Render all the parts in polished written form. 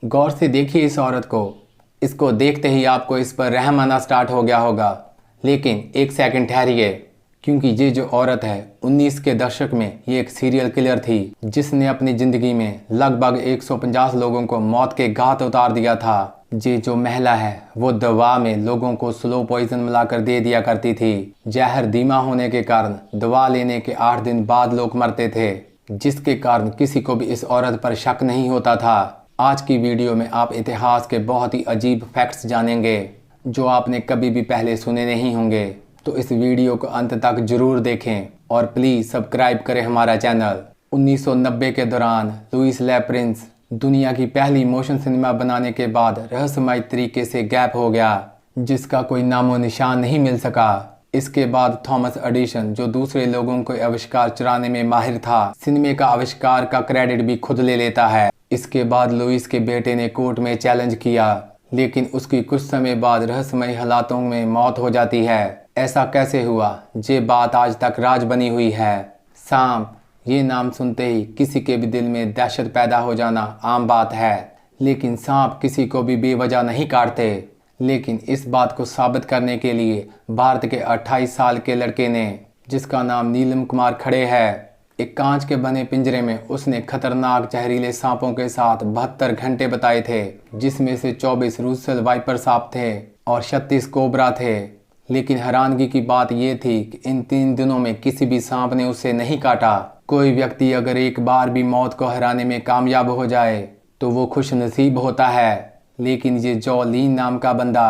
गौर से देखिए इस औरत को। इसको देखते ही आपको इस पर रहम आना स्टार्ट हो गया होगा। लेकिन एक सेकंड ठहरिए, क्योंकि ये जो औरत है 19 के दशक में ये एक सीरियल किलर थी जिसने अपनी ज़िंदगी में लगभग 150 लोगों को मौत के घाट उतार दिया था। ये जो महिला है वो दवा में लोगों को स्लो पॉइजन मिलाकर दे दिया करती थी। जहर धीमा होने के कारण दवा लेने के 8 दिन बाद लोग मरते थे, जिसके कारण किसी को भी इस औरत पर शक नहीं होता था। आज की वीडियो में आप इतिहास के बहुत ही अजीब फैक्ट्स जानेंगे जो आपने कभी भी पहले सुने नहीं होंगे। तो इस वीडियो को अंत तक जरूर देखें और प्लीज़ सब्सक्राइब करें हमारा चैनल। 1990 के दौरान लुइस ले प्रिंस दुनिया की पहली मोशन सिनेमा बनाने के बाद रहस्यमय तरीके से गैप हो गया, जिसका कोई नामो निशान नहीं मिल सका। इसके बाद थॉमस एडिसन, जो दूसरे लोगों को आविष्कार चुराने में माहिर था, सिनेमा का आविष्कार का क्रेडिट भी खुद ले लेता है। इसके बाद लुइस के बेटे ने कोर्ट में चैलेंज किया, लेकिन उसकी कुछ समय बाद रहस्यमय हालातों में मौत हो जाती है। ऐसा कैसे हुआ, ये बात आज तक राज बनी हुई है। सांप, ये नाम सुनते ही किसी के भी दिल में दहशत पैदा हो जाना आम बात है, लेकिन सांप किसी को भी बेवजह नहीं काटते। लेकिन इस बात को साबित करने के लिए भारत के 28 साल के लड़के ने, जिसका नाम नीलम कुमार खड़े है, एक कांच के बने पिंजरे में उसने खतरनाक जहरीले सांपों के साथ 72 घंटे बताए थे, जिसमें से 24 रूसेल वाइपर सांप थे और 36 कोबरा थे। लेकिन हैरानगी की बात यह थी कि इन 3 दिनों में किसी भी सांप ने उसे नहीं काटा। कोई व्यक्ति अगर एक बार भी मौत को हराने में कामयाब हो जाए तो वो खुश नसीब होता है, लेकिन ये जॉ लीन नाम का बंदा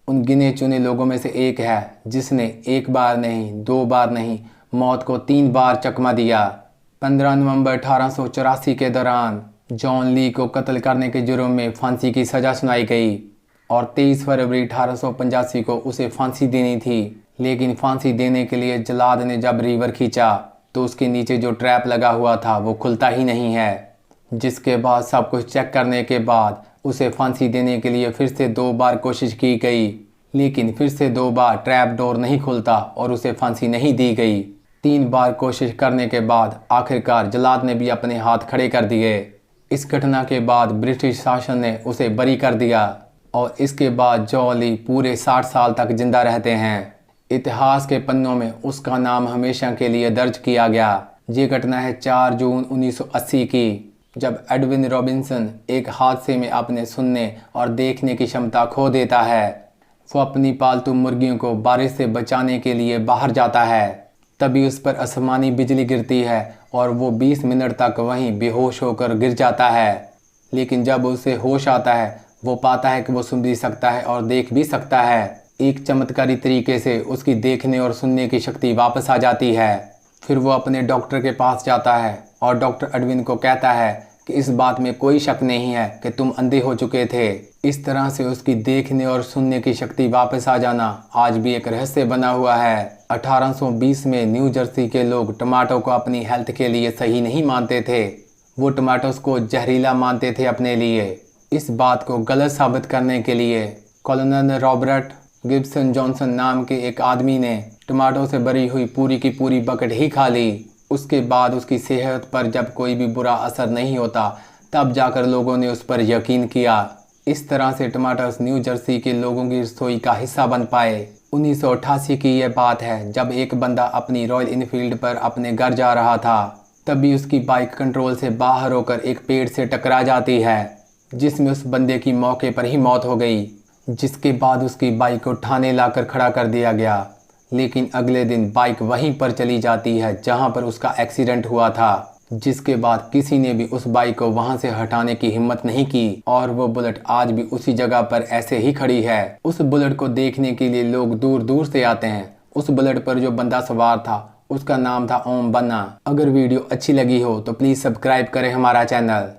उन गिने चुने लोगों में से एक है जिसने एक बार नहीं, 2 बार नहीं, मौत को 3 बार चकमा दिया। 15 नवंबर 1884 के दौरान जॉन ली को कत्ल करने के जुर्म में फांसी की सज़ा सुनाई गई और 23 फरवरी 1885 को उसे फांसी देनी थी। लेकिन फांसी देने के लिए जल्लाद ने जब रीवर खींचा तो उसके नीचे जो ट्रैप लगा हुआ था वो खुलता ही नहीं है, जिसके बाद सब कुछ चेक करने के बाद उसे फांसी देने के लिए फिर से 2 बार कोशिश की गई, लेकिन फिर से 2 बार ट्रैप डोर नहीं खुलता और उसे फांसी नहीं दी गई। 3 बार कोशिश करने के बाद आखिरकार जल्लाद ने भी अपने हाथ खड़े कर दिए। इस घटना के बाद ब्रिटिश शासन ने उसे बरी कर दिया और इसके बाद जॉ ली पूरे 60 साल तक जिंदा रहते हैं। इतिहास के पन्नों में उसका नाम हमेशा के लिए दर्ज किया गया। ये घटना है 4 जून 1980 की, जब एडविन रॉबिन्सन एक हादसे में अपने सुनने और देखने की क्षमता खो देता है। वो अपनी पालतू मुर्गियों को बारिश से बचाने के लिए बाहर जाता है। तभी उस पर आसमानी बिजली गिरती है और वो 20 मिनट तक वहीं बेहोश होकर गिर जाता है। लेकिन जब उसे होश आता है वो पाता है कि वो सुन भी सकता है और देख भी सकता है। एक चमत्कारी तरीके से उसकी देखने और सुनने की शक्ति वापस आ जाती है। फिर वो अपने डॉक्टर के पास जाता है और डॉक्टर एडविन को कहता है कि इस बात में कोई शक नहीं है कि तुम अंधे हो चुके थे। इस तरह से उसकी देखने और सुनने की शक्ति वापस आ जाना आज भी एक रहस्य बना हुआ है। 1820 में न्यू जर्सी के लोग टमाटो को अपनी हेल्थ के लिए सही नहीं मानते थे। वो टमाटोस को जहरीला मानते थे अपने लिए। इस बात को गलत साबित करने के लिए कॉलोनल रॉबर्ट गिब्सन जॉनसन नाम के एक आदमी ने टमाटो से भरी हुई पूरी की पूरी बकेट ही खा ली। उसके बाद उसकी सेहत पर जब कोई भी बुरा असर नहीं होता तब जाकर लोगों ने उस पर यकीन किया। इस तरह से टमाटर्स न्यू जर्सी के लोगों की रसोई का हिस्सा बन पाए। 1988 की यह बात है, जब एक बंदा अपनी रॉयल इनफील्ड पर अपने घर जा रहा था, तभी उसकी बाइक कंट्रोल से बाहर होकर एक पेड़ से टकरा जाती है, जिसमें उस बंदे की मौके पर ही मौत हो गई। जिसके बाद उसकी बाइक को थाने लाकर खड़ा कर दिया गया। लेकिन अगले दिन बाइक वहीं पर चली जाती है जहां पर उसका एक्सीडेंट हुआ था, जिसके बाद किसी ने भी उस बाइक को वहां से हटाने की हिम्मत नहीं की और वो बुलेट आज भी उसी जगह पर ऐसे ही खड़ी है। उस बुलेट को देखने के लिए लोग दूर दूर से आते हैं। उस बुलेट पर जो बंदा सवार था उसका नाम था ओम बन्ना। अगर वीडियो अच्छी लगी हो तो प्लीज़ सब्सक्राइब करें हमारा चैनल।